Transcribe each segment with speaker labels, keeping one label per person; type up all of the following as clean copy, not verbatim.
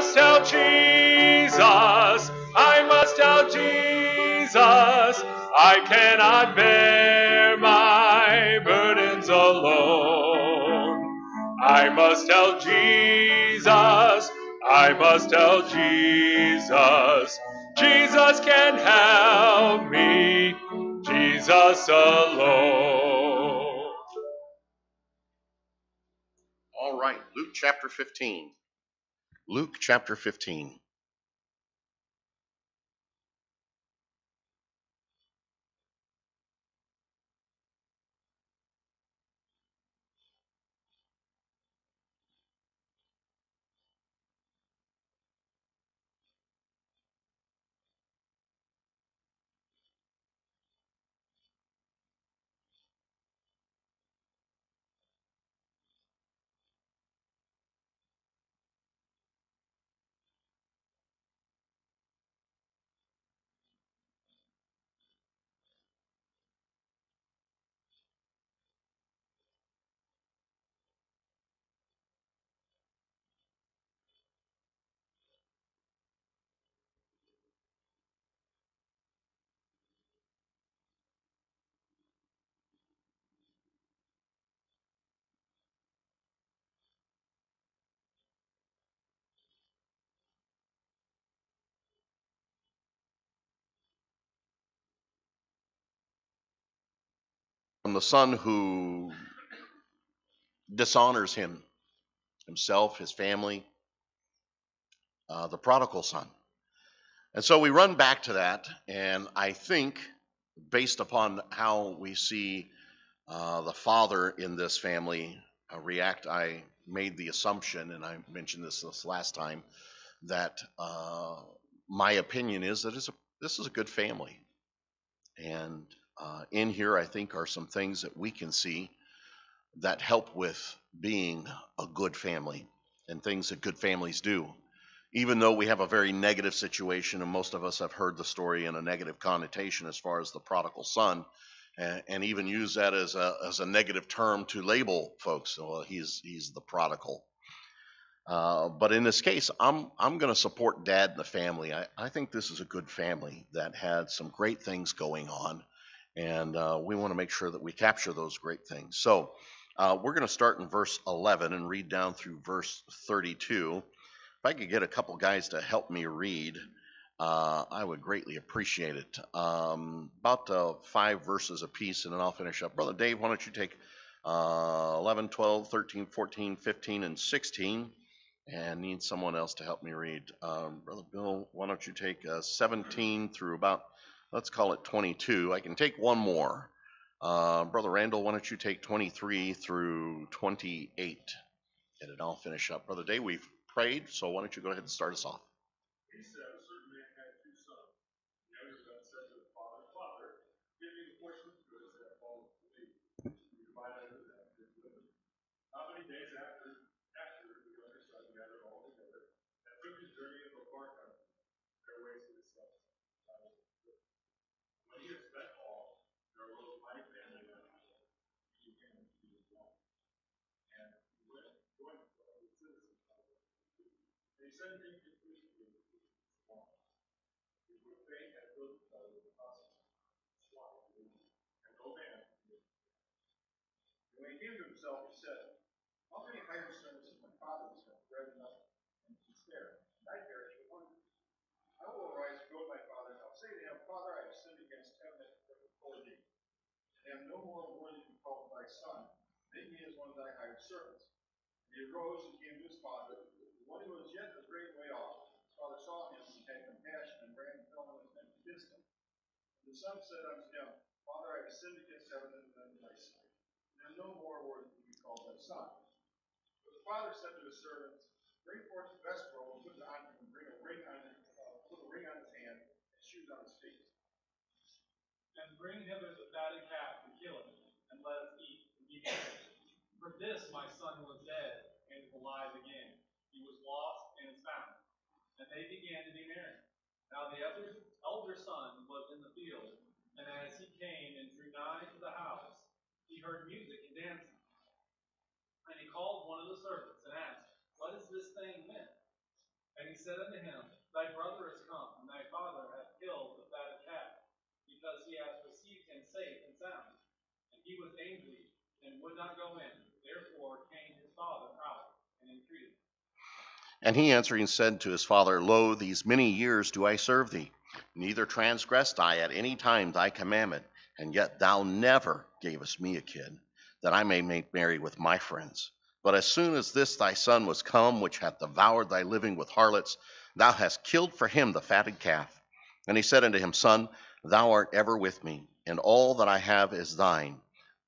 Speaker 1: must tell Jesus. I must tell Jesus. I cannot bear my burdens alone. I must tell Jesus. I must tell Jesus. Jesus can help me. Jesus alone.
Speaker 2: All right, Luke chapter 15. Luke chapter 15. From the son who dishonors himself, his family, the prodigal son. And so we run back to that, and I think, based upon how we see the father in this family react, I made the assumption, and I mentioned this last time, that my opinion is that this is a good family. And in here, I think, are some things that we can see that help with being a good family and things that good families do. Even though we have a very negative situation, and most of us have heard the story in a negative connotation as far as the prodigal son, and even use that as a negative term to label folks. Well, he's the prodigal. But in this case, I'm going to support Dad and the family. I think this is a good family that had some great things going on, and we want to make sure that we capture those great things. So we're going to start in verse 11 and read down through verse 32. If I could get a couple guys to help me read, I would greatly appreciate it. About 5 verses apiece, and then I'll finish up. Brother Dave, why don't you take 11, 12, 13, 14, 15, and 16, and need someone else to help me read. Brother Bill, why don't you take 17 through about, let's call it 22. I can take one more. Brother Randall, why don't you take 23 through 28, and then I'll finish up. Brother Dave, we've prayed, so why don't you go ahead and start us off.
Speaker 1: He said, a certain man had 2 sons. The younger son said to the father, Father, give me the portion of goods that falls to me. He divided it among his living. Not many days after the younger son gathered all together and took his journey into a far country. There wasted his substance. When he had spent all, there arose a mighty famine in that land. He began to be alone. And he went and joined himself with citizens of the city. And he sent him to preach to them who would fain have filled his belly with husks, swine, and no man. And when he came to himself, he said, How many hired servants of my father's have bread enough and to spare? And I perish with hunger. I will arise and go to my father, and I'll say to him, Father, I have sinned against heaven and before thee, and am no more worthy to be called thy son. Make me as one of thy hired servants. And he arose and came to his father. When he was yet a great way off, his father saw him and had compassion, and ran and fell on his neck and kissed him. And the son said unto him, Father, I have sinned against heaven and in thy sight, and am no more worthy to be called thy son. But the father said to his servants, Bring forth the best robe and put it on him, and bring a ring on him, put a ring on his hand, and shoes on his feet. And bring hither the fatted calf and kill it, and let us eat and be merry. For this my son was dead and is alive again. He was lost and is found. And they began to be merry. Now the elder son was in the field, and as he came and drew nigh to the house, he heard music and dancing. And he called one of the servants and asked, What is this thing meant? And
Speaker 3: And he said unto him, Thy brother is come, and thy father hath killed the fatted calf, because he hath received him safe and sound. And he was angry, and would not go in. Therefore came his father out, and entreated him.
Speaker 2: And he answering said to his father, Lo, these many years do I serve thee, neither transgressed I at any time thy commandment, and yet thou never gavest me a kid, that I may make merry with my friends. But as soon as this thy son was come, which hath devoured thy living with harlots, thou hast killed for him the fatted calf. And he said unto him, Son, thou art ever with me, and all that I have is thine.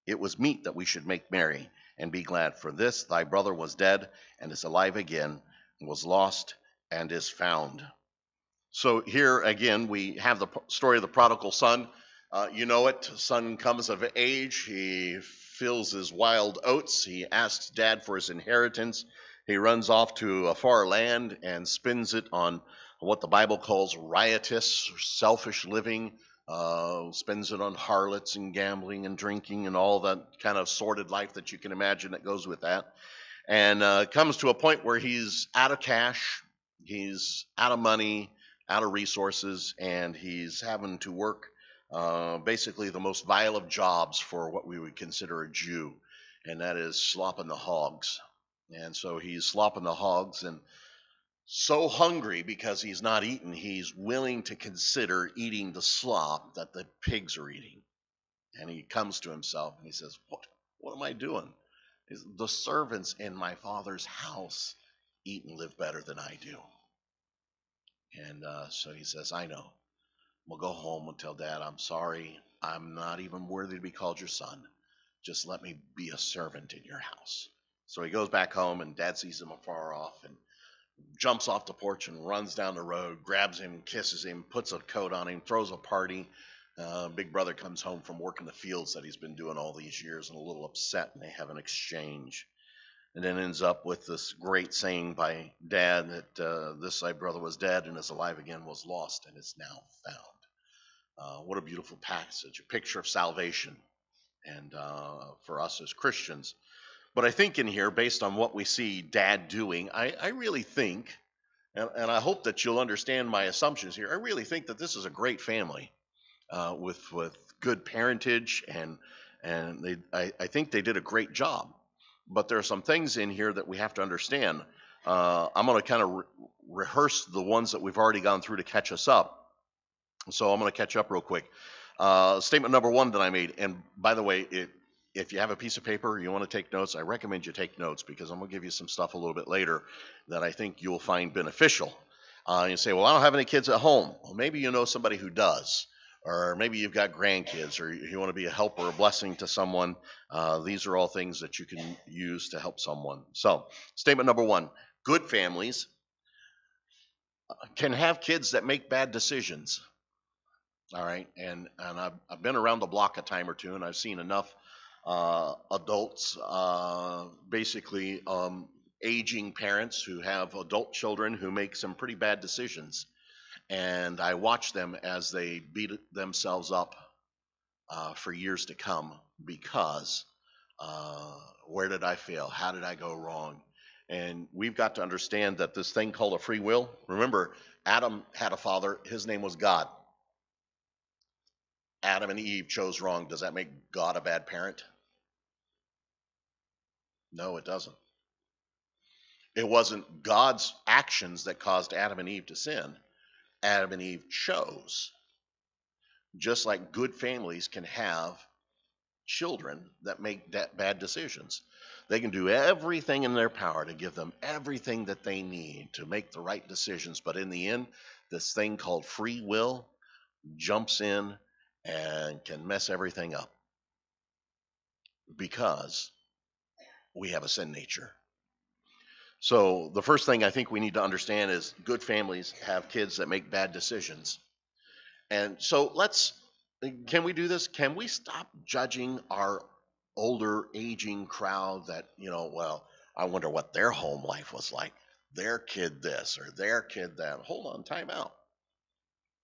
Speaker 2: It was meet that we should make merry, and be glad, for this thy brother was dead, and is alive again, was lost and is found. So here again, we have the story of the prodigal son. You know it. Son comes of age. He fills his wild oats. He asks dad for his inheritance. He runs off to a far land and spends it on what the Bible calls riotous, selfish living. Spends it on harlots and gambling and drinking and all that kind of sordid life that you can imagine that goes with that. And comes to a point where he's out of cash, he's out of money, out of resources, and he's having to work basically the most vile of jobs for what we would consider a Jew, and that is slopping the hogs. And so he's slopping the hogs, and so hungry because he's not eaten, he's willing to consider eating the slop that the pigs are eating. And he comes to himself and he says, What am I doing? The servants in my father's house eat and live better than I do. And so he says, I know. We'll go home and tell dad, I'm sorry. I'm not even worthy to be called your son. Just let me be a servant in your house. So he goes back home, and dad sees him afar off and jumps off the porch and runs down the road, grabs him, kisses him, puts a coat on him, throws a party. Big brother comes home from work in the fields that he's been doing all these years and a little upset, and they have an exchange. And then ends up with this great saying by dad that this thy brother was dead and is alive again, was lost and is now found. What a beautiful passage, a picture of salvation, and for us as Christians. But I think in here, based on what we see dad doing, I really think, and I hope that you'll understand my assumptions here, I really think that this is a great family with good parentage, and I think they did a great job. But there are some things in here that we have to understand. I'm going to kind of rehearse the ones that we've already gone through to catch us up. So I'm going to catch up real quick. Statement number one that I made, and by the way, if you have a piece of paper, you want to take notes, I recommend you take notes, because I'm going to give you some stuff a little bit later that I think you'll find beneficial. You say, well, I don't have any kids at home. Well, maybe you know somebody who does. Or maybe you've got grandkids, or you want to be a help or a blessing to someone. These are all things that you can use to help someone. So, statement number one, good families can have kids that make bad decisions. All right, and I've been around the block a time or two, and I've seen enough adults, basically aging parents who have adult children who make some pretty bad decisions. And I watch them as they beat themselves up for years to come because where did I fail? How did I go wrong? And we've got to understand that this thing called a free will, remember, Adam had a father, his name was God. Adam and Eve chose wrong. Does that make God a bad parent? No, it doesn't. It wasn't God's actions that caused Adam and Eve to sin. Adam and Eve chose. Just like good families can have children that make bad decisions. They can do everything in their power to give them everything that they need to make the right decisions. But in the end, this thing called free will jumps in and can mess everything up because we have a sin nature. So the first thing I think we need to understand is good families have kids that make bad decisions. And so can we do this? Can we stop judging our older aging crowd that, well, I wonder what their home life was like. Their kid this or their kid that. Hold on, time out.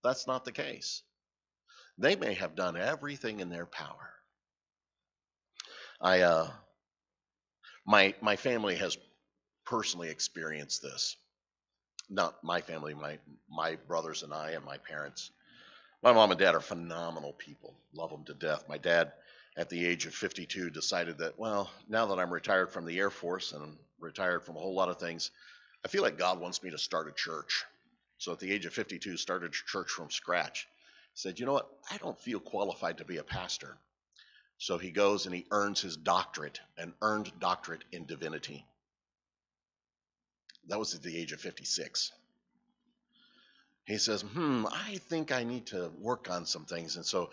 Speaker 2: That's not the case. They may have done everything in their power. My family has personally experienced this. Not my family, my brothers and I and my parents. My mom and dad are phenomenal people. Love them to death. My dad, at the age of 52, decided that, well, now that I'm retired from the Air Force and I'm retired from a whole lot of things, I feel like God wants me to start a church. So at the age of 52, started a church from scratch. He said, you know what? I don't feel qualified to be a pastor. So he goes and he earns his doctorate, an earned doctorate in divinity. That was at the age of 56. He says, I think I need to work on some things. And so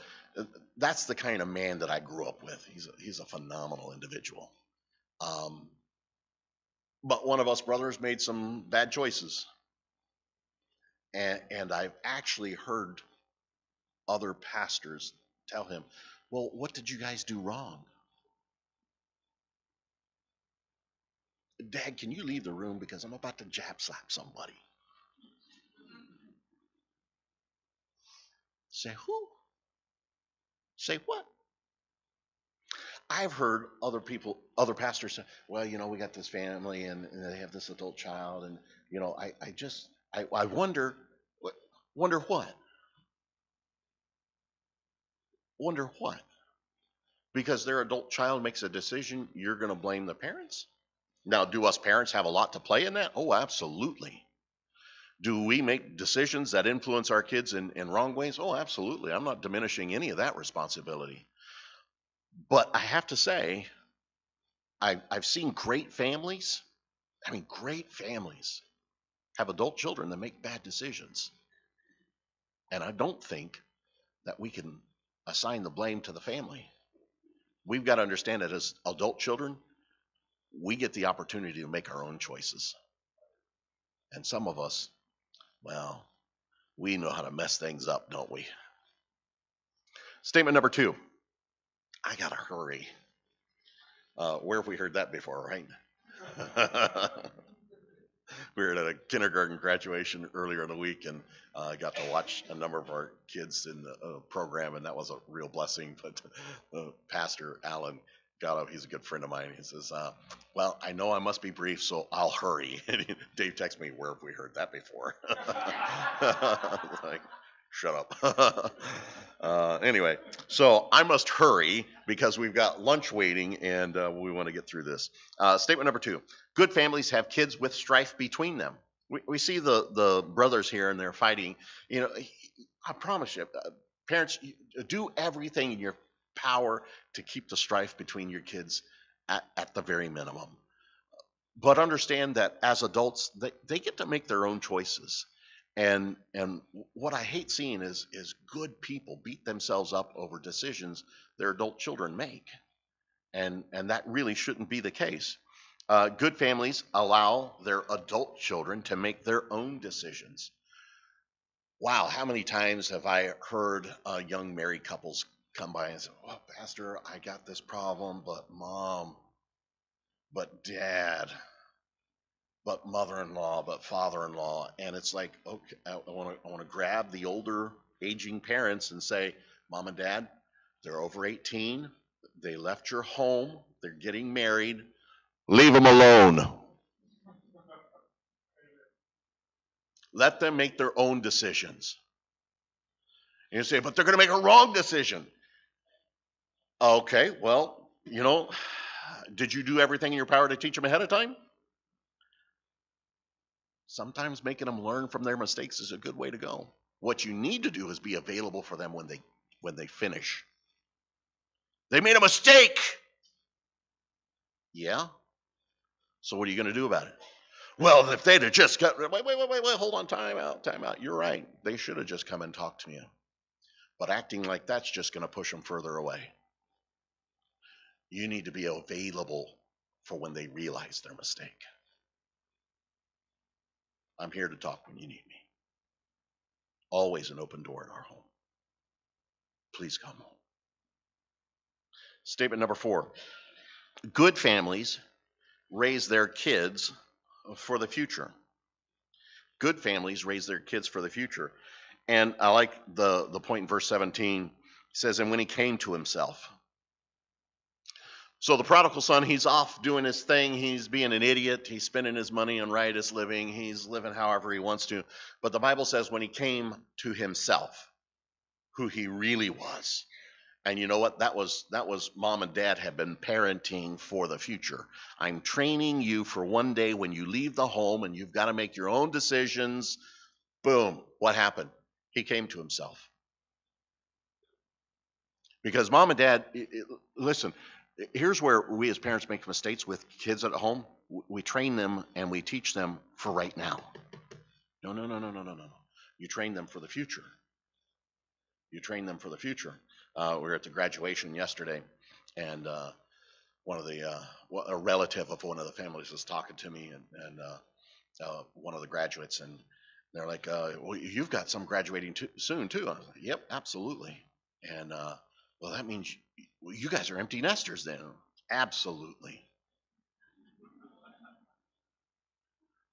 Speaker 2: that's the kind of man that I grew up with. He's a phenomenal individual. But one of us brothers made some bad choices. And I've actually heard other pastors tell him, well, what did you guys do wrong? Dad, can you leave the room because I'm about to jab slap somebody? Say, who? Say what? I've heard other pastors say, well, we got this family and they have this adult child. And, I wonder, wonder what? Wonder what? Because their adult child makes a decision, you're going to blame the parents? Now, do us parents have a lot to play in that? Oh, absolutely. Do we make decisions that influence our kids in wrong ways? Oh, absolutely. I'm not diminishing any of that responsibility. But I have to say, I've seen great families. Great families have adult children that make bad decisions. And I don't think that we can assign the blame to the family. We've got to understand that as adult children, we get the opportunity to make our own choices. And some of us, well, we know how to mess things up, don't we? Statement number 2. I got to hurry. Where have we heard that before, right? We were at a kindergarten graduation earlier in the week, and I got to watch a number of our kids in the program, and that was a real blessing. But Pastor Allen got up. He's a good friend of mine. He says, well, I know I must be brief, so I'll hurry. And Dave texted me, where have we heard that before? Like, shut up. Anyway, so I must hurry because we've got lunch waiting and we want to get through this. Statement number 2. Good families have kids with strife between them. We see the brothers here and they're fighting. I promise you, parents, do everything in your power to keep the strife between your kids at the very minimum. But understand that as adults, they get to make their own choices. And what I hate seeing is good people beat themselves up over decisions their adult children make. And that really shouldn't be the case. Good families allow their adult children to make their own decisions. Wow, how many times have I heard young married couples come by and say, oh, Pastor, I got this problem, but mom, but dad, but mother-in-law, but father-in-law. And it's like, okay, I want to grab the older aging parents and say, mom and dad, they're over 18. They left your home. They're getting married. Leave them alone. Let them make their own decisions. And you say, but they're going to make a wrong decision. Okay, well, did you do everything in your power to teach them ahead of time? Sometimes making them learn from their mistakes is a good way to go. What you need to do is be available for them when they finish. They made a mistake. Yeah. So what are you going to do about it? Well, if they'd have just got, wait, hold on, time out. You're right. They should have just come and talked to me. But acting like that's just going to push them further away. You need to be available for when they realize their mistake. I'm here to talk when you need me. Always an open door in our home. Please come home. Statement number 4. Good families raise their kids for the future. Good families raise their kids for the future. And I like the point in verse 17. It says, and when he came to himself. So the prodigal son, he's off doing his thing. He's being an idiot. He's spending his money on riotous living. He's living however he wants to. But the Bible says when he came to himself, who he really was. And you know what? That was mom and dad have been parenting for the future. I'm training you for one day when you leave the home and you've got to make your own decisions. Boom. What happened? He came to himself. Because mom and dad, listen, here's where we as parents make mistakes with kids at home. We train them and we teach them for right now. No. You train them for the future. You train them for the future. We were at the graduation yesterday, and one of the a relative of one of the families was talking to me, and one of the graduates, and they're like, "Well, you've got some graduating soon too." I was like, "Yep, absolutely." And well, that means you guys are empty nesters then. Absolutely.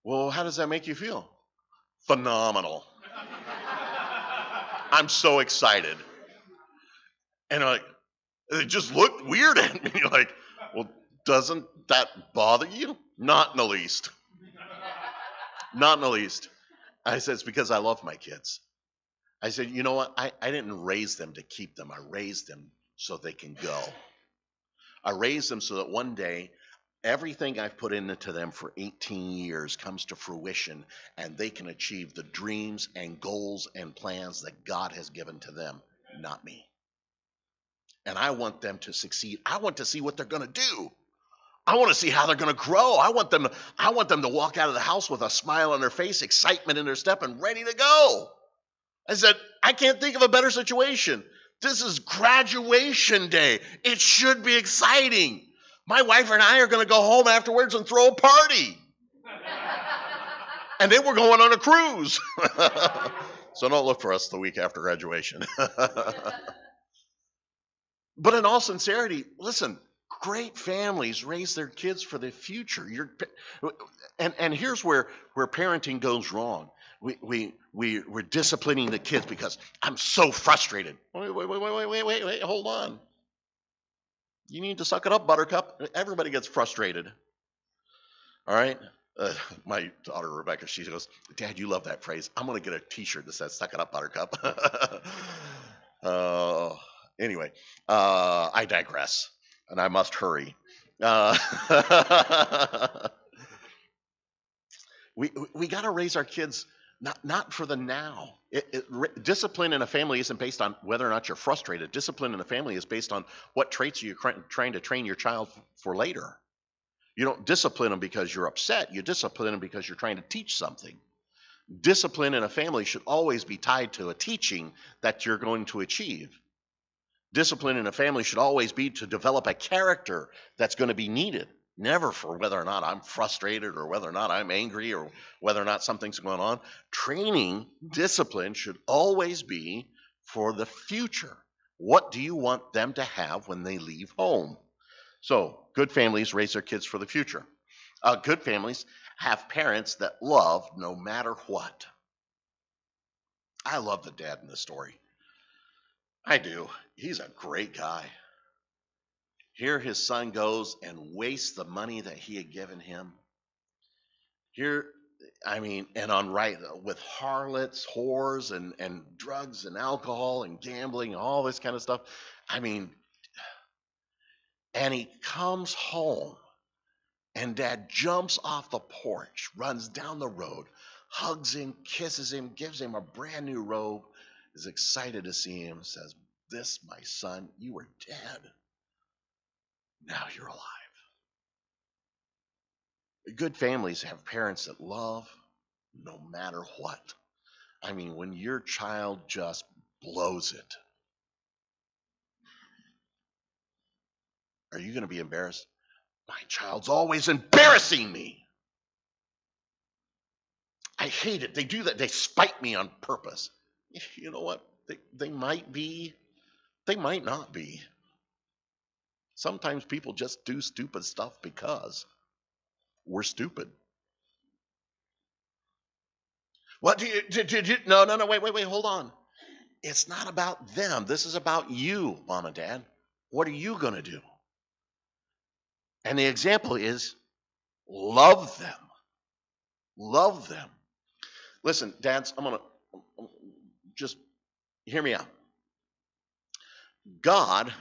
Speaker 2: Well, how does that make you feel? Phenomenal. I'm so excited. And like, it just looked weird at me. Like, well, doesn't that bother you? Not in the least. Not in the least. I said, it's because I love my kids. I said, you know what? I didn't raise them to keep them. I raised them so they can go. I raised them so that one day, everything I've put into them for 18 years comes to fruition and they can achieve the dreams and goals and plans that God has given to them, not me. And I want them to succeed. I want to see what they're going to do. I want to see how they're going to grow. I want them to walk out of the house with a smile on their face, excitement in their step, and ready to go. I said, I can't think of a better situation. This is graduation day. It should be exciting. My wife and I are going to go home afterwards and throw a party. And then we're going on a cruise. So don't look for us the week after graduation. But in all sincerity, listen, great families raise their kids for the future. And here's where parenting goes wrong. We're disciplining the kids because I'm so frustrated. Wait, hold on. You need to suck it up, Buttercup. Everybody gets frustrated. All right? My daughter, Rebecca, she goes, Dad, you love that phrase. I'm going to get a t-shirt that says, suck it up, Buttercup. Anyway, I digress, and I must hurry. We got to raise our kids not for the now. Discipline in a family isn't based on whether or not you're frustrated. Discipline in a family is based on what traits you're trying to train your child for later. You don't discipline them because you're upset. You discipline them because you're trying to teach something. Discipline in a family should always be tied to a teaching that you're going to achieve. Discipline in a family should always be to develop a character that's going to be needed, never for whether or not I'm frustrated or whether or not I'm angry or whether or not something's going on. Training, discipline should always be for the future. What do you want them to have when they leave home? So, good families raise their kids for the future. Good families have parents that love no matter what. I love the dad in this story. I do. He's a great guy. Here his son goes and wastes the money that he had given him. Here, and on with harlots, whores, and drugs and alcohol and gambling and all this kind of stuff. And he comes home and dad jumps off the porch, runs down the road, hugs him, kisses him, gives him a brand new robe, is excited to see him, says, "This, my son, you were dead. Now you're alive." Good families have parents that love no matter what. When your child just blows it, are you going to be embarrassed? My child's always embarrassing me. I hate it. They do that. They spite me on purpose. You know what? They might be. They might not be. Sometimes people just do stupid stuff because we're stupid. What do you? No. Wait. Hold on. It's not about them. This is about you, Mom and Dad. What are you going to do? And the example is love them. Love them. Listen, dads, I'm going to just hear me out. God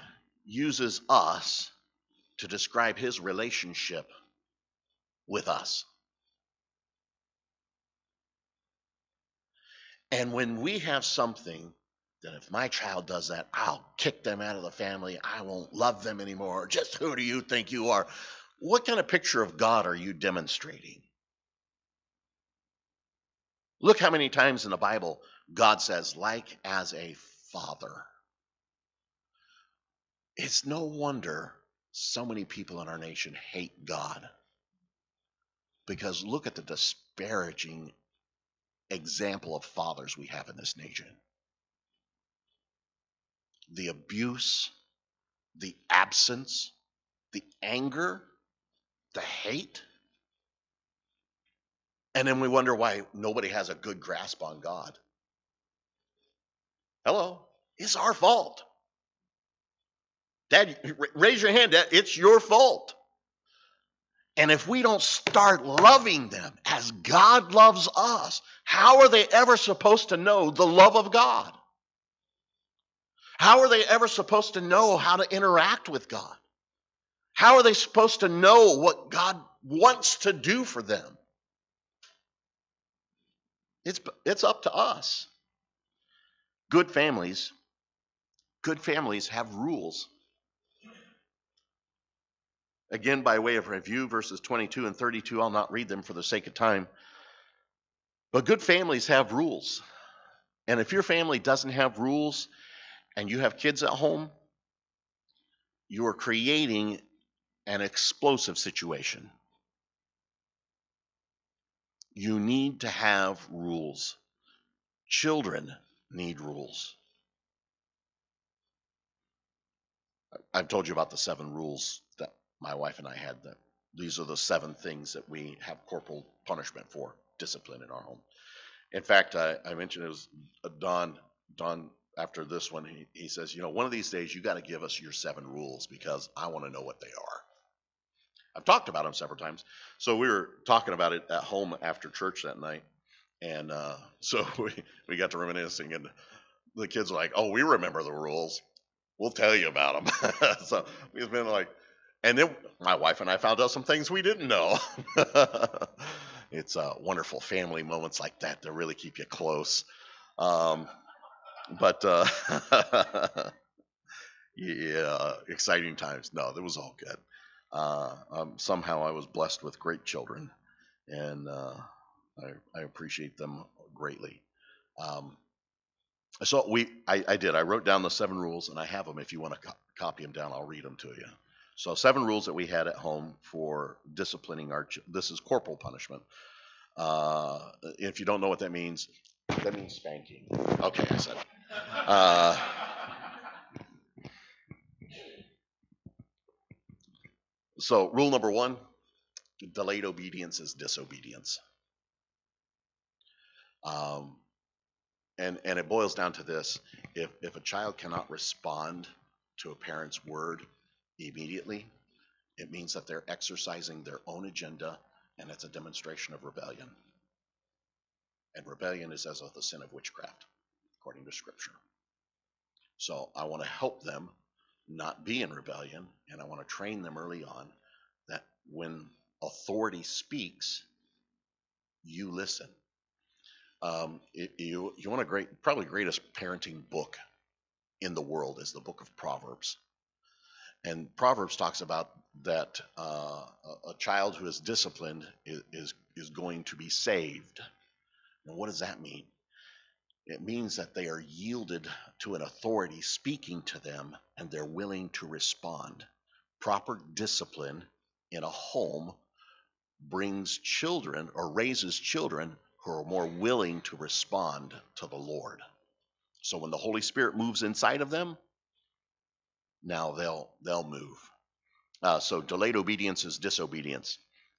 Speaker 2: uses us to describe his relationship with us. And when we have something that if my child does that, I'll kick them out of the family, I won't love them anymore, just who do you think you are? What kind of picture of God are you demonstrating? Look how many times in the Bible God says, like as a father. It's no wonder so many people in our nation hate God. Because look at the disparaging example of fathers we have in this nation. The abuse, the absence, the anger, the hate. And then we wonder why nobody has a good grasp on God. Hello, it's our fault. Dad, raise your hand, Dad. It's your fault. And if we don't start loving them as God loves us, how are they ever supposed to know the love of God? How are they ever supposed to know how to interact with God? How are they supposed to know what God wants to do for them? It's up to us. Good families have rules. Again, by way of review, verses 22 and 32, I'll not read them for the sake of time. But good families have rules. And if your family doesn't have rules and you have kids at home, you are creating an explosive situation. You need to have rules. Children need rules. I've told you about the 7 rules that my wife and I had. That these are the 7 things that we have corporal punishment for, discipline in our home. In fact, I mentioned it was Don, after this one, he says, one of these days you got to give us your 7 rules because I want to know what they are. I've talked about them several times. So we were talking about it at home after church that night. And so we got to reminiscing, and the kids were like, oh, we remember the rules. We'll tell you about them. So we've been like, and then my wife and I found out some things we didn't know. It's wonderful family moments like that that really keep you close. But yeah, exciting times. No, it was all good. Somehow I was blessed with great children, and I appreciate them greatly. So I did. I wrote down the 7 rules, and I have them. If you want to copy them down, I'll read them to you. So 7 rules that we had at home for disciplining this is corporal punishment. If you don't know what that means spanking. Okay, I said it. So rule number 1, delayed obedience is disobedience. And it boils down to this: if a child cannot respond to a parent's word immediately, it means that they're exercising their own agenda, and it's a demonstration of rebellion. And rebellion is as of the sin of witchcraft, according to Scripture. So I want to help them not be in rebellion, and I want to train them early on that when authority speaks, you listen. You want probably greatest parenting book in the world is the book of Proverbs. And Proverbs talks about that a child who is disciplined is going to be saved. Now, what does that mean? It means that they are yielded to an authority speaking to them, and they're willing to respond. Proper discipline in a home brings children or raises children who are more willing to respond to the Lord. So when the Holy Spirit moves inside of them, now they'll move. So delayed obedience is disobedience,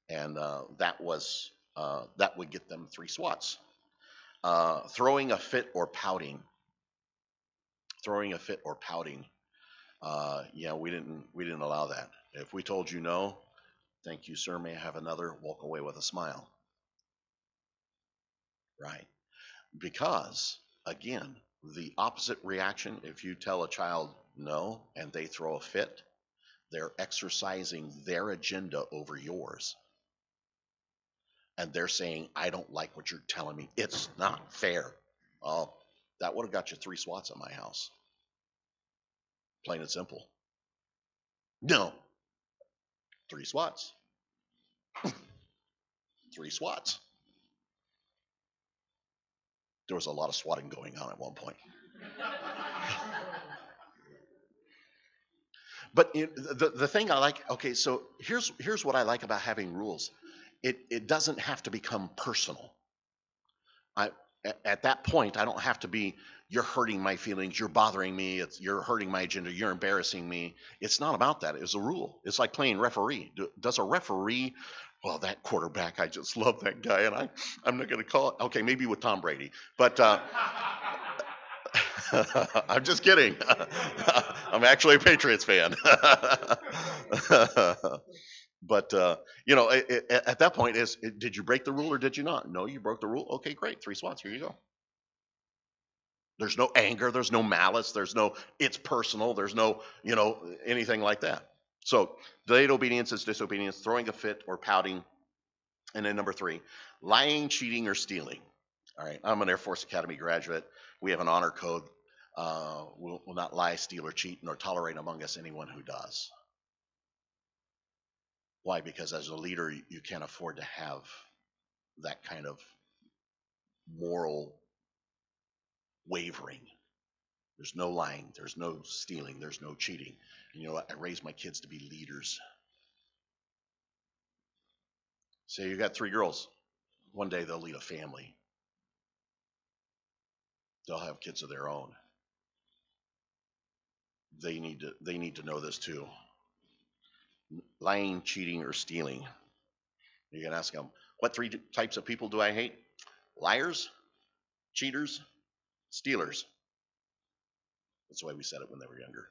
Speaker 2: and that would get them 3 swats. Throwing a fit or pouting. We didn't allow that. If we told you no, Thank you, sir. May I have another? Walk away with a smile. Right. Because, again, the opposite reaction, if you tell a child no and they throw a fit, they're exercising their agenda over yours. And they're saying, I don't like what you're telling me. It's not fair. Oh, that would have got you 3 swats at my house. Plain and simple. No. 3 swats. 3 swats. There was a lot of swatting going on at one point. But the thing I like, okay, so here's what I like about having rules. It doesn't have to become personal. At that point, I don't have to be, you're hurting my feelings, you're bothering me, you're hurting my agenda, you're embarrassing me. It's not about that. It's a rule. It's like playing referee. Does a referee, well, that quarterback, I just love that guy, and I'm not going to call it, okay, maybe with Tom Brady, but I'm just kidding. I'm actually a Patriots fan. But at that point, did you break the rule or did you not? No, you broke the rule. Okay, great. 3 swats. Here you go. There's no anger. There's no malice. There's no it's personal. There's no anything like that. So delayed obedience is disobedience, throwing a fit or pouting. And then number 3, lying, cheating, or stealing. All right, I'm an Air Force Academy graduate. We have an honor code. Will not lie, steal, or cheat, nor tolerate among us anyone who does. Why? Because as a leader, you can't afford to have that kind of moral wavering. There's no lying, there's no stealing, there's no cheating. And you know what? I raised my kids to be leaders. Say you got 3 girls. One day they'll lead a family. They'll have kids of their own. They need to know this too. Lying, cheating, or stealing. You can ask them, what 3 types of people do I hate? Liars, cheaters, stealers. That's the way we said it when they were younger.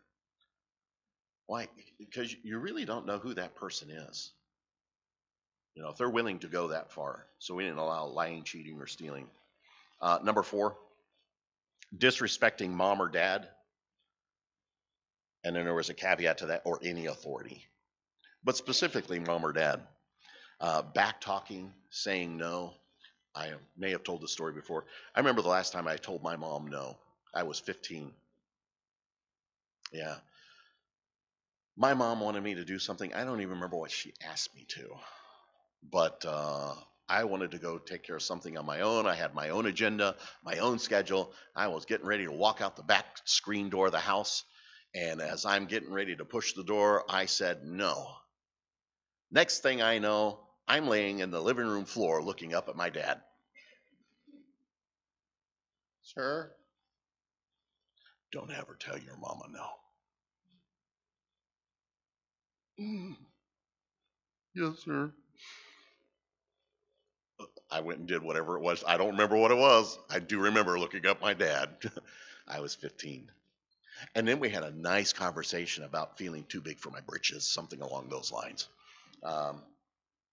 Speaker 2: Why? Because you really don't know who that person is. If they're willing to go that far. So we didn't allow lying, cheating, or stealing. Number 4, disrespecting mom or dad. And then there was a caveat to that, or any authority. But specifically mom or dad. Back talking, saying no. I may have told this story before. I remember the last time I told my mom no. I was 15. Yeah. My mom wanted me to do something. I don't even remember what she asked me to. But I wanted to go take care of something on my own. I had my own agenda, my own schedule. I was getting ready to walk out the back screen door of the house. And as I'm getting ready to push the door, I said no. Next thing I know, I'm laying in the living room floor looking up at my dad. Sir, don't ever tell your mama no. Yes, sir. I went and did whatever it was. I don't remember what it was. I do remember looking up my dad. I was 15. And then we had a nice conversation about feeling too big for my britches, something along those lines.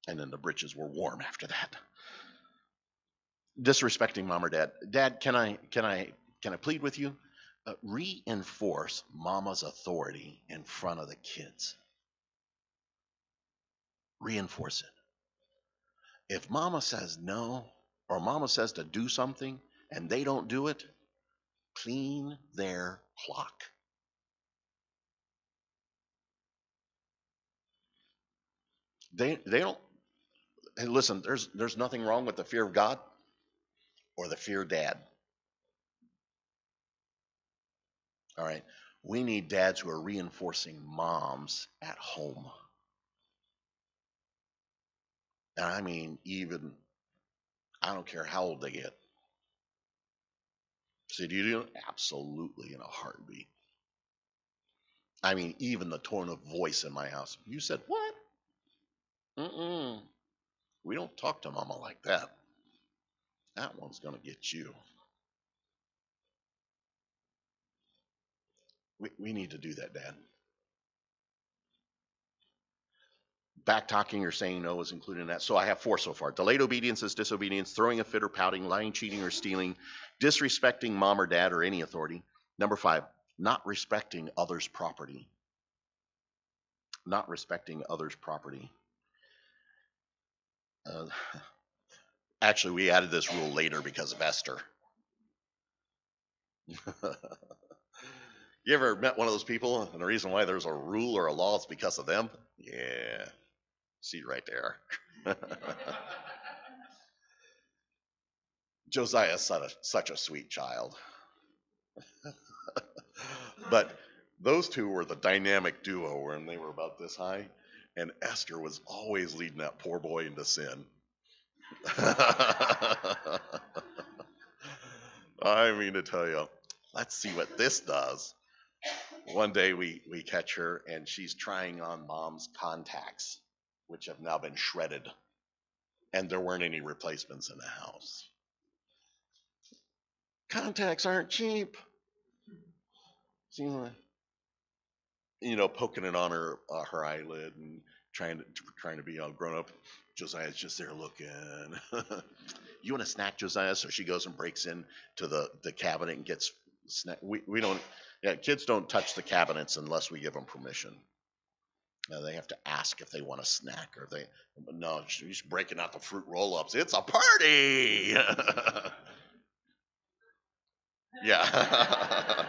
Speaker 2: And then the britches were warm after that. Disrespecting mom or dad. Dad, can I plead with you? Reinforce mama's authority in front of the kids. Reinforce it. If mama says no, or mama says to do something and they don't do it, clean their clock. They don't. Hey, listen. There's nothing wrong with the fear of God or the fear of dad. All right. We need dads who are reinforcing moms at home. And I mean, even, I don't care how old they get. So do you do it? Absolutely, in a heartbeat. I mean, even the tone of voice in my house. You said what? Mm-mm. We don't talk to mama like that. That one's going to get you. We need to do that, Dad. back talking or saying no is included in that. So I have 4 so far. Delayed obedience is disobedience, throwing a fit or pouting, lying, cheating, or stealing, disrespecting mom or dad or any authority. Number 5, not respecting others' property. Not respecting others' property. Actually, we added this rule later because of Esther. You ever met one of those people and the reason why there's a rule or a law is because of them? Yeah. See right there. Josiah is such a sweet child. But those two were the dynamic duo when they were about this high, and Esther was always leading that poor boy into sin. I mean to tell you, let's see what this does. One day we catch her and she's trying on mom's contacts, which have now been shredded, and there weren't any replacements in the house. Contacts aren't cheap. You know, poking it on her eyelid and trying to be all grown up. Josiah's just there looking. You want a snack, Josiah? So she goes and breaks in to the cabinet and gets snack. We don't. Yeah, kids don't touch the cabinets unless we give them permission. They have to ask if they want a snack, or they. No, she's breaking out the fruit roll-ups. It's a party. Yeah.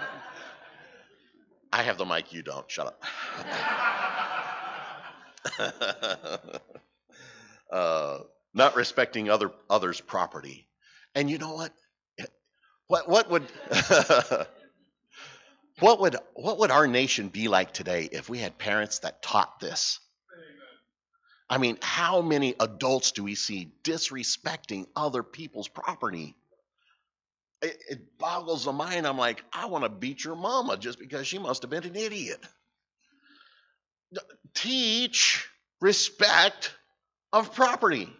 Speaker 2: I have the mic, you don't. Shut up. Not respecting others' property. And you know what? What would what would our nation be like today if we had parents that taught this? I mean, how many adults do we see disrespecting other people's property? It boggles the mind. I'm like, I want to beat your mama just because she must have been an idiot. Teach respect of property,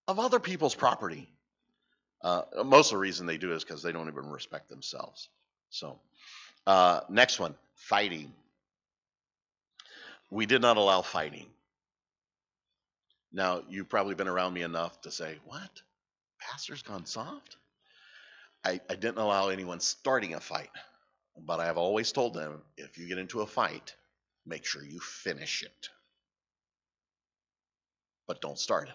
Speaker 2: of other people's property. Most of the reason they do is because they don't even respect themselves. So, next one, fighting. We did not allow fighting. Now, you've probably been around me enough to say, what? Pastor's gone soft? I didn't allow anyone starting a fight, but I have always told them, if you get into a fight, make sure you finish it. But don't start it.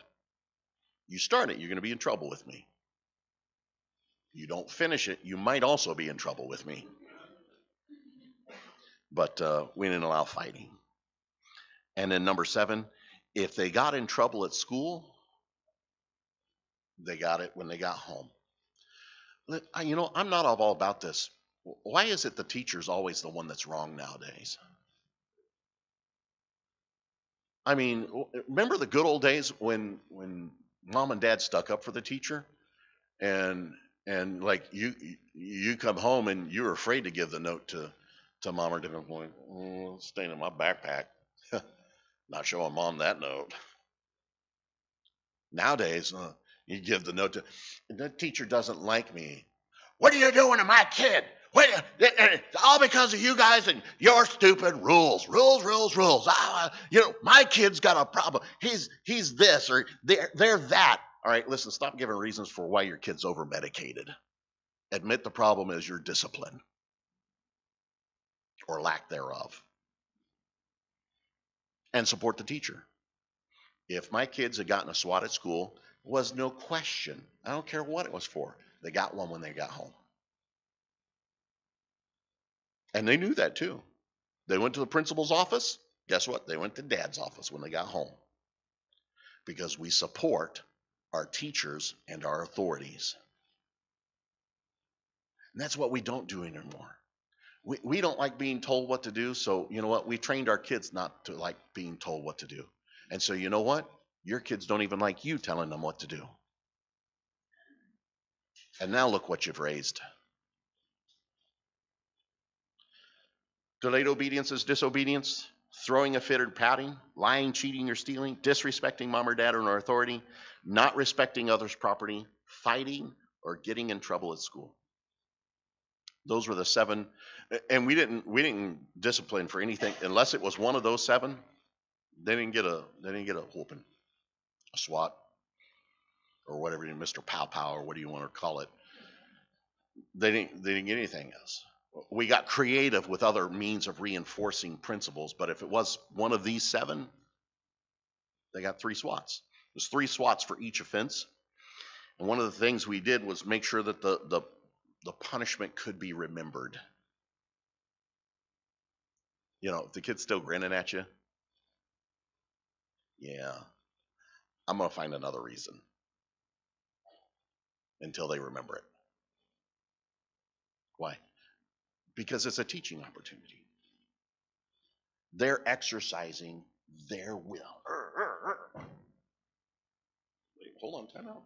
Speaker 2: You start it, you're going to be in trouble with me. You don't finish it, you might also be in trouble with me. But we didn't allow fighting. And then number 7, if they got in trouble at school, they got it when they got home. You know, I'm not all about this. Why is it the teacher's always the one that's wrong nowadays? I mean, remember the good old days when mom and dad stuck up for the teacher, and like you come home and you're afraid to give the note to mom or dad, going, staying in my backpack, not showing mom that note. Nowadays, you give the note to the teacher doesn't like me. What are you doing to my kid? All because of you guys and your stupid rules. You know, my kid's got a problem. He's this or they're that. All right, listen, stop giving reasons for why your kid's over medicated. Admit the problem is your discipline or lack thereof. And support the teacher. If my kids had gotten a SWAT at school, was no question. I don't care what it was for. They got one when they got home. And they knew that too. They went to the principal's office. Guess what? They went to dad's office when they got home. Because we support our teachers and our authorities. And that's what we don't do anymore. We don't like being told what to do, so you know what? We trained our kids not to like being told what to do. And so you know what? Your kids don't even like you telling them what to do. And now look what you've raised. Delayed obedience is disobedience, throwing a fit or pouting, lying, cheating, or stealing, disrespecting mom or dad or an authority, not respecting others' property, fighting, or getting in trouble at school. Those were the 7, and we didn't discipline for anything unless it was one of those 7. They didn't get a whooping, a SWAT, or whatever, Mr. Pow Pow, or what do you want to call it. They didn't get anything else. We got creative with other means of reinforcing principles, but if it was one of these 7, they got 3 SWATs. There's 3 SWATs for each offense. And one of the things we did was make sure that the punishment could be remembered. You know, if the kid's still grinning at you, yeah, I'm going to find another reason until they remember it. Why? Because it's a teaching opportunity. They're exercising their will. Wait, hold on, time out.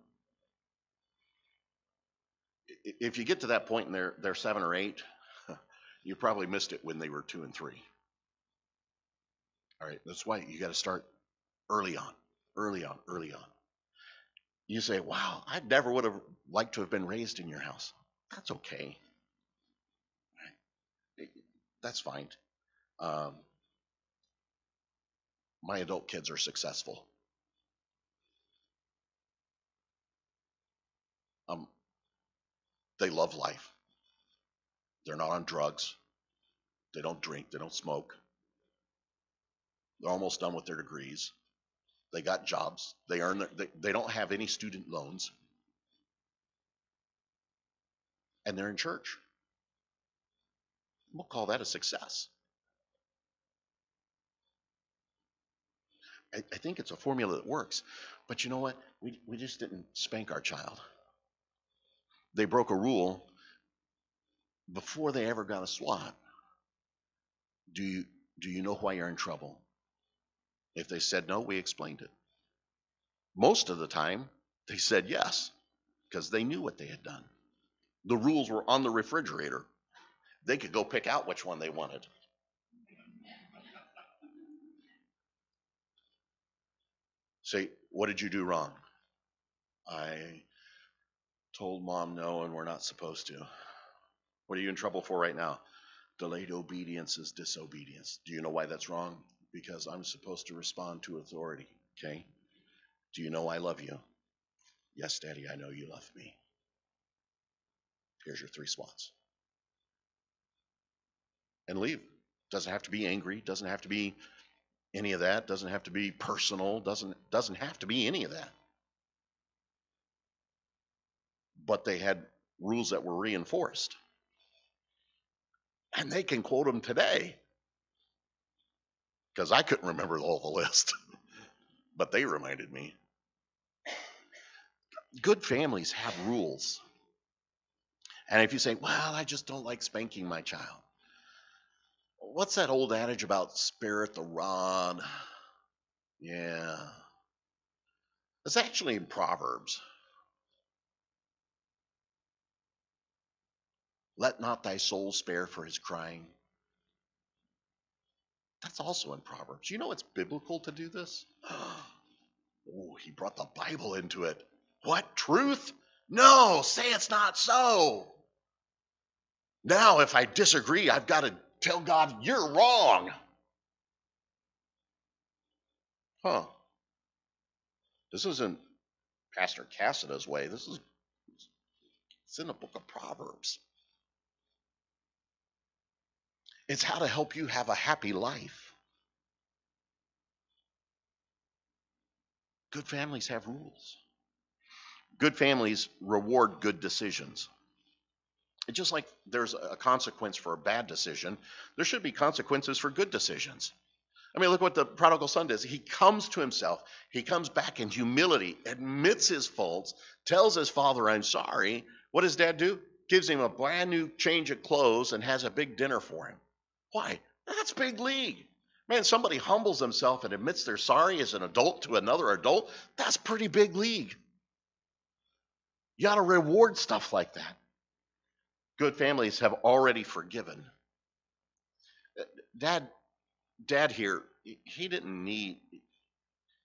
Speaker 2: If you get to that point and they're 7 or 8, you probably missed it when they were 2 and 3. All right, that's why you got to start early on. You say, wow, I never would have liked to have been raised in your house. That's okay. That's fine. My adult kids are successful. They love life. They're not on drugs. They don't drink. They don't smoke. They're almost done with their degrees. They got jobs. They earn they don't have any student loans. And they're in church. We'll call that a success. I think it's a formula that works. But you know what? We just didn't spank our child. They broke a rule before they ever got a SWAT. Do you know why you're in trouble? If they said no, we explained it. Most of the time, they said yes, because they knew what they had done. The rules were on the refrigerator. They could go pick out which one they wanted. Say, what did you do wrong? I told mom no, and we're not supposed to. What are you in trouble for right now? Delayed obedience is disobedience. Do you know why that's wrong? Because I'm supposed to respond to authority, okay? Do you know I love you? Yes, Daddy, I know you love me. Here's your 3 SWATs. And leave. Doesn't have to be angry, doesn't have to be any of that, doesn't have to be personal, doesn't have to be any of that. But they had rules that were reinforced. And they can quote them today. Because I couldn't remember all the list. But they reminded me. Good families have rules. And if you say, well, I just don't like spanking my child. What's that old adage about spare the rod? Yeah. It's actually in Proverbs. Let not thy soul spare for his crying. That's also in Proverbs. You know it's biblical to do this? Oh, he brought the Bible into it. What, truth? No, say it's not so. Now, if I disagree, I've got to tell God, you're wrong. Huh. This isn't Pastor Cassida's way. It's in the book of Proverbs. It's how to help you have a happy life. Good families have rules. Good families reward good decisions. It's just like there's a consequence for a bad decision, there should be consequences for good decisions. I mean, look what the prodigal son does. He comes to himself. He comes back in humility, admits his faults, tells his father, I'm sorry. What does dad do? Gives him a brand new change of clothes and has a big dinner for him. Why? That's big league. Man, somebody humbles themselves and admits they're sorry as an adult to another adult. That's pretty big league. You ought to reward stuff like that. Good families have already forgiven. Dad here, he didn't need,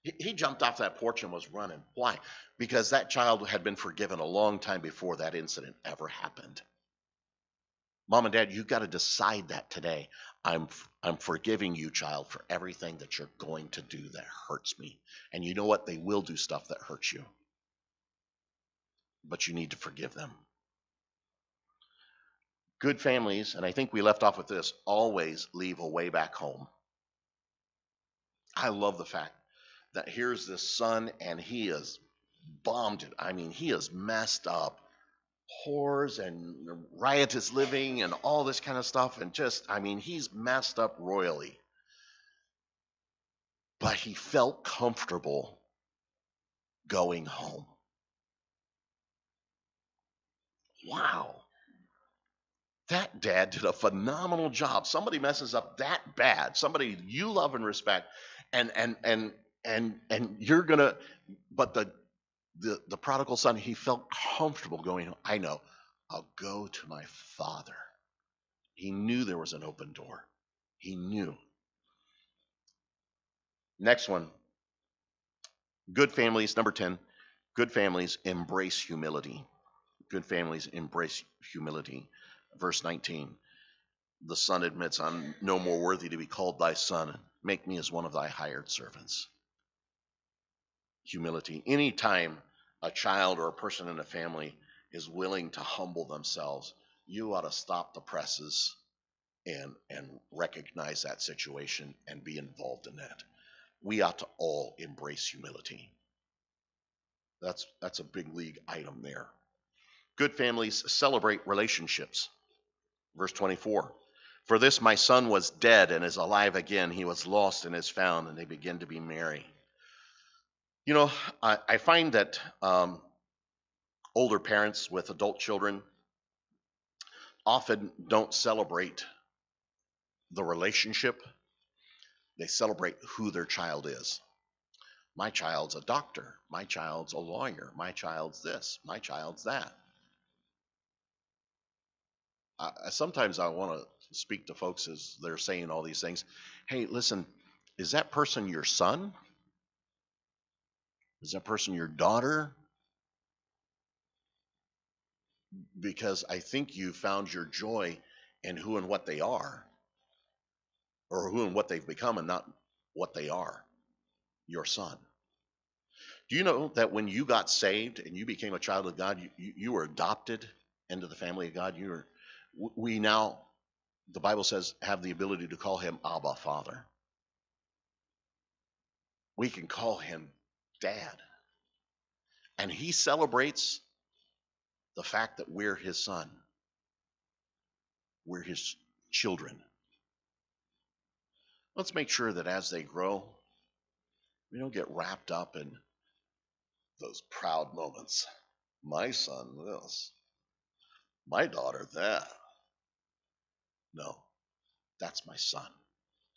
Speaker 2: he jumped off that porch and was running. Why? Because that child had been forgiven a long time before that incident ever happened. Mom and dad, you got to decide that today. I'm forgiving you, child, for everything that you're going to do that hurts me. And you know what? They will do stuff that hurts you. But you need to forgive them. Good families, and I think we left off with this, always leave a way back home. I love the fact that here's this son and he is bombed it. I mean, he is messed up. Whores and riotous living and all this kind of stuff. And just, I mean, he's messed up royally. But he felt comfortable going home. Wow. That dad did a phenomenal job. Somebody messes up that bad, somebody you love and respect, and you're gonna, but the prodigal son, he felt comfortable going home. I know, I'll go to my father. He knew there was an open door. He knew. Next one. Good families, number 10, good families embrace humility. Good families embrace humility. Verse 19, the son admits, I'm no more worthy to be called thy son. Make me as one of thy hired servants. Humility. Anytime a child or a person in a family is willing to humble themselves, you ought to stop the presses and recognize that situation and be involved in that. We ought to all embrace humility. That's a big league item there. Good families celebrate relationships. Verse 24. For this my son was dead and is alive again. He was lost and is found, and they begin to be merry. You know, I find that older parents with adult children often don't celebrate the relationship. They celebrate who their child is. My child's a doctor. My child's a lawyer. My child's this. My child's that. Sometimes I want to speak to folks as they're saying all these things. Hey, listen, is that person your son? Is that person your daughter? Because I think you found your joy in who and what they are, or who and what they've become, and not what they are. Your son. Do you know that when you got saved and you became a child of God, you were adopted into the family of God? We now, the Bible says, have the ability to call him Abba, Father. We can call him Dad. And he celebrates the fact that we're his son. We're his children. Let's make sure that as they grow, we don't get wrapped up in those proud moments. My son this, my daughter that. No, that's my son.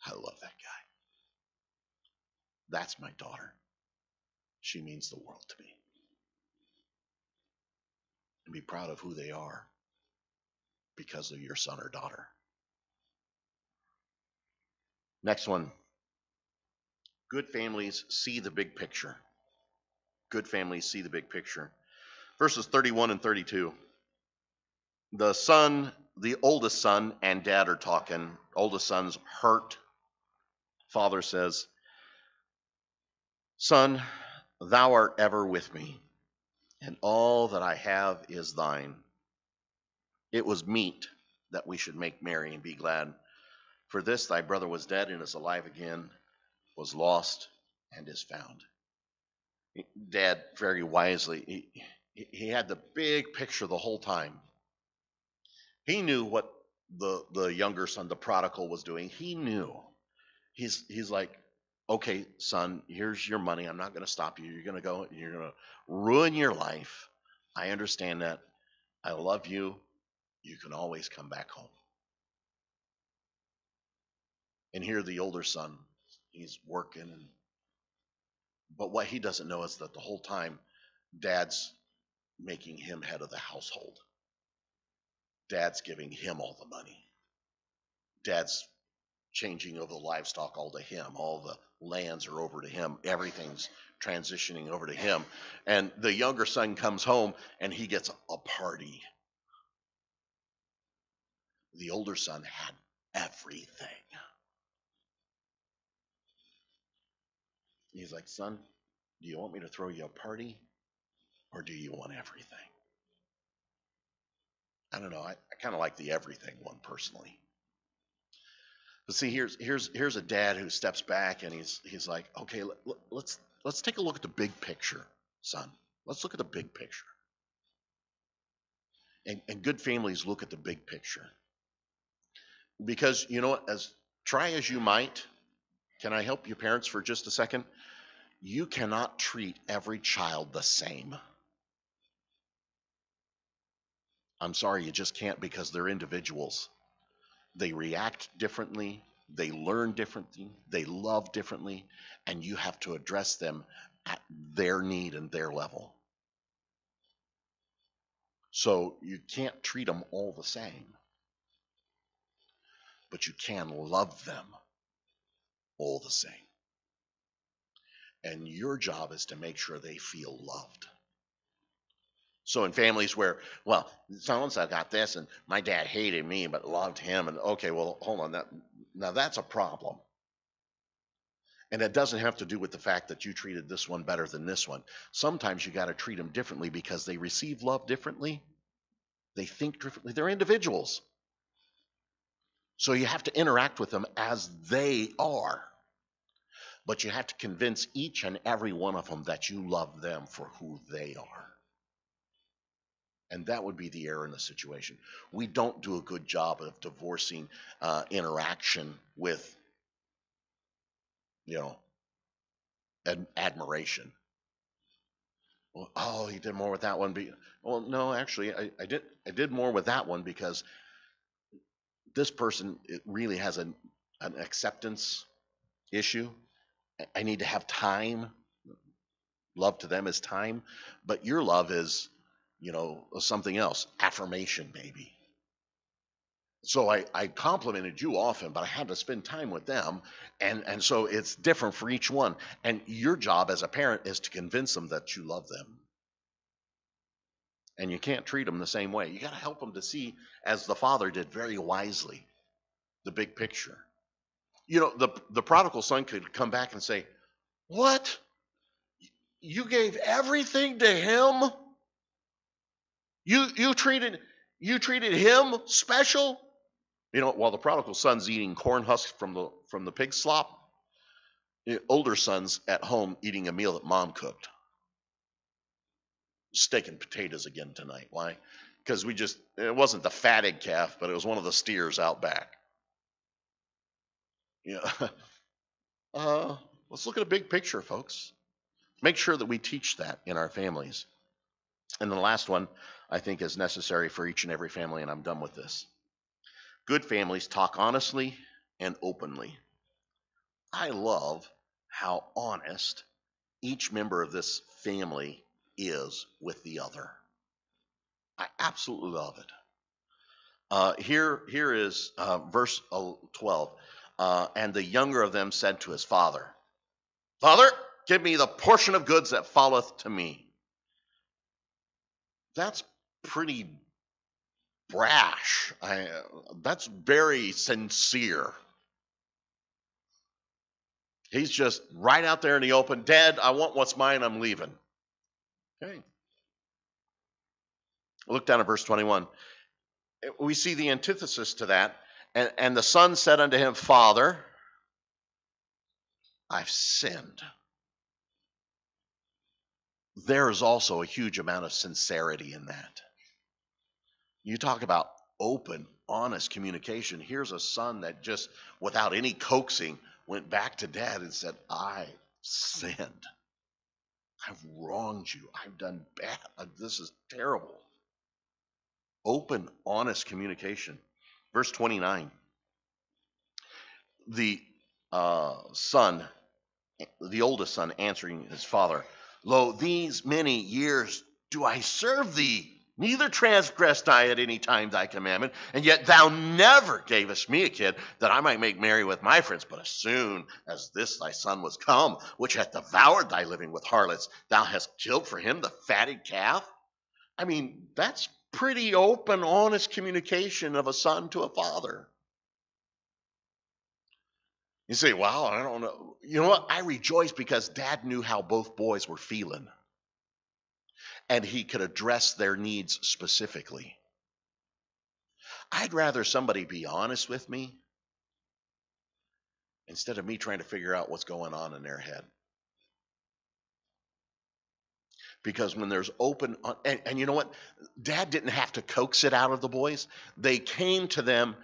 Speaker 2: I love that guy. That's my daughter. She means the world to me. And be proud of who they are because of your son or daughter. Next one. Good families see the big picture. Good families see the big picture. Verses 31 and 32. The oldest son and dad are talking. Oldest son's hurt. Father says, Son, thou art ever with me, and all that I have is thine. It was meet that we should make merry and be glad. For this thy brother was dead and is alive again, was lost and is found. Dad, very wisely, he had the big picture the whole time. He knew what the younger son, the prodigal, was doing. He knew. He's like, okay, son, here's your money. I'm not going to stop you. You're going to go, you're going to ruin your life. I understand that. I love you. You can always come back home. And here the older son, he's working, but what he doesn't know is that the whole time, dad's making him head of the household. Dad's giving him all the money. Dad's changing over the livestock all to him. All the lands are over to him. Everything's transitioning over to him. And the younger son comes home and he gets a party. The older son had everything. He's like, son, do you want me to throw you a party or do you want everything? I don't know. I kind of like the everything one personally. But see, here's a dad who steps back and he's like, okay, let's take a look at the big picture, son. Let's look at the big picture. And good families look at the big picture. Because you know what, try as you might, can I help you parents for just a second? You cannot treat every child the same. I'm sorry, you just can't, because they're individuals. They react differently, they learn differently, they love differently, and you have to address them at their need and their level. So you can't treat them all the same, but you can love them all the same. And your job is to make sure they feel loved. So in families where, well, so-and-so got this and my dad hated me but loved him, and okay, well, hold on, now that's a problem. And it doesn't have to do with the fact that you treated this one better than this one. Sometimes you got to treat them differently because they receive love differently. They think differently. They're individuals. So you have to interact with them as they are. But you have to convince each and every one of them that you love them for who they are. And that would be the error in the situation. We don't do a good job of divorcing interaction with, admiration. Well, oh, he did more with that one. Well, no, actually, I did more with that one because this person, it really has an acceptance issue. I need to have time. Love to them is time, but your love is, something else, affirmation maybe. So I complimented you often, but I had to spend time with them. And so it's different for each one. And your job as a parent is to convince them that you love them. And you can't treat them the same way. You got to help them to see, as the father did very wisely, the big picture. The prodigal son could come back and say, what? You gave everything to him? You treated him special? While the prodigal son's eating corn husks from the pig slop, the older son's at home eating a meal that mom cooked. Steak and potatoes again tonight. Why? Because it wasn't the fatted calf, but it was one of the steers out back. Let's look at a big picture, folks. Make sure that we teach that in our families. And the last one, I think, is necessary for each and every family, and I'm done with this. Good families talk honestly and openly. I love how honest each member of this family is with the other. I absolutely love it. Here is verse 12. And the younger of them said to his father, Father, give me the portion of goods that falleth to me. That's pretty brash. That's very sincere. He's just right out there in the open. Dad, I want what's mine. I'm leaving. Okay. Look down at verse 21. We see the antithesis to that. And the son said unto him, Father, I've sinned. There is also a huge amount of sincerity in that. You talk about open, honest communication. Here's a son that just, without any coaxing, went back to dad and said, I sinned. I've wronged you. I've done bad. This is terrible. Open, honest communication. Verse 29. The son, the oldest son, answering his father, Lo, these many years do I serve thee, neither transgressed I at any time thy commandment, and yet thou never gavest me a kid that I might make merry with my friends. But as soon as this thy son was come, which hath devoured thy living with harlots, thou hast killed for him the fatted calf. I mean, that's pretty open, honest communication of a son to a father. You say, wow, I don't know. You know what? I rejoice because dad knew how both boys were feeling, and he could address their needs specifically. I'd rather somebody be honest with me instead of me trying to figure out what's going on in their head. Because when there's open, and you know what? Dad didn't have to coax it out of the boys. They came to them,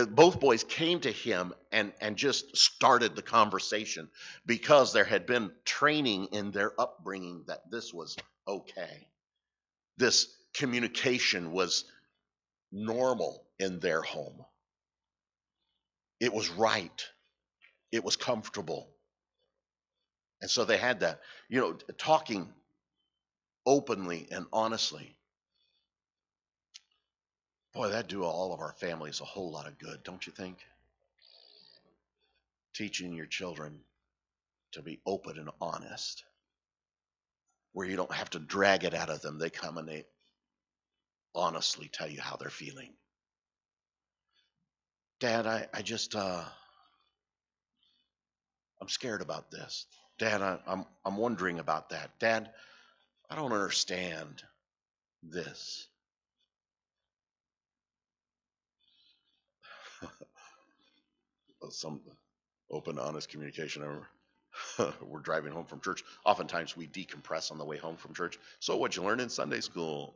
Speaker 2: both boys came to him and just started the conversation because there had been training in their upbringing that this was okay. This communication was normal in their home. It was right. It was comfortable. And so they had that, talking openly and honestly. Boy, that'd do all of our families a whole lot of good, don't you think? Teaching your children to be open and honest, where you don't have to drag it out of them. They come and they honestly tell you how they're feeling. Dad, I just, I'm scared about this. Dad, I'm wondering about that. Dad, I don't understand this. Some open, honest communication. We're driving home from church. Oftentimes we decompress on the way home from church. So what'd you learn in Sunday school?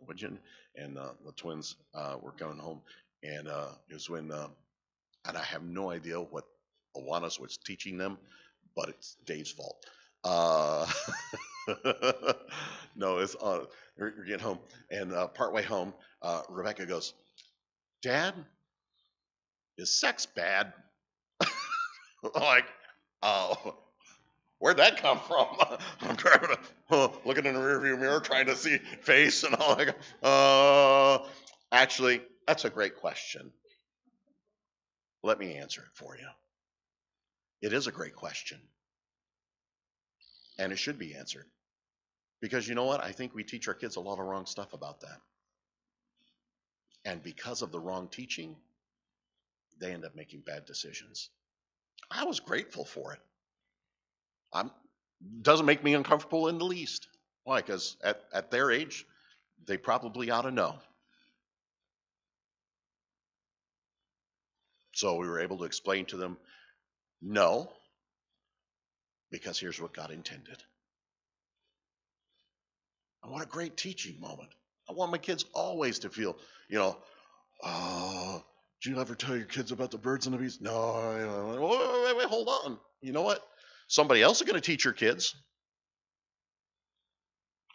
Speaker 2: And the twins were coming home, and it was when, and I have no idea what Awanas was teaching them, but it's Dave's fault. No, it's we're getting home, and partway home, Rebecca goes, "Dad, is sex bad?" I'm like, oh, where'd that come from? I'm driving, looking in the rearview mirror, trying to see face and all. I go, actually, that's a great question. Let me answer it for you. It is a great question, and it should be answered. Because you know what? I think we teach our kids a lot of wrong stuff about that. And because of the wrong teaching, they end up making bad decisions. I was grateful for it. Doesn't make me uncomfortable in the least. Why? Because at their age, they probably ought to know. So we were able to explain to them, no, because here's what God intended. And what a great teaching moment. I want my kids always to feel, oh, did you ever tell your kids about the birds and the bees? No, wait, hold on. You know what? Somebody else is going to teach your kids.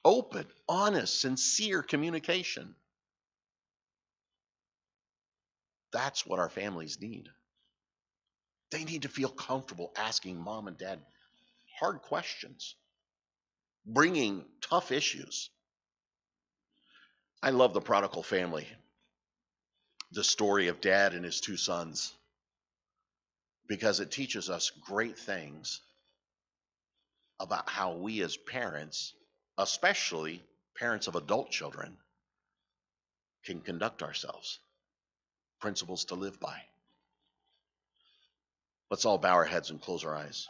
Speaker 2: Open, honest, sincere communication. That's what our families need. They need to feel comfortable asking mom and dad hard questions, bringing tough issues. I love the prodigal family, the story of dad and his two sons, because it teaches us great things about how we as parents, especially parents of adult children, can conduct ourselves, principles to live by. Let's all bow our heads and close our eyes.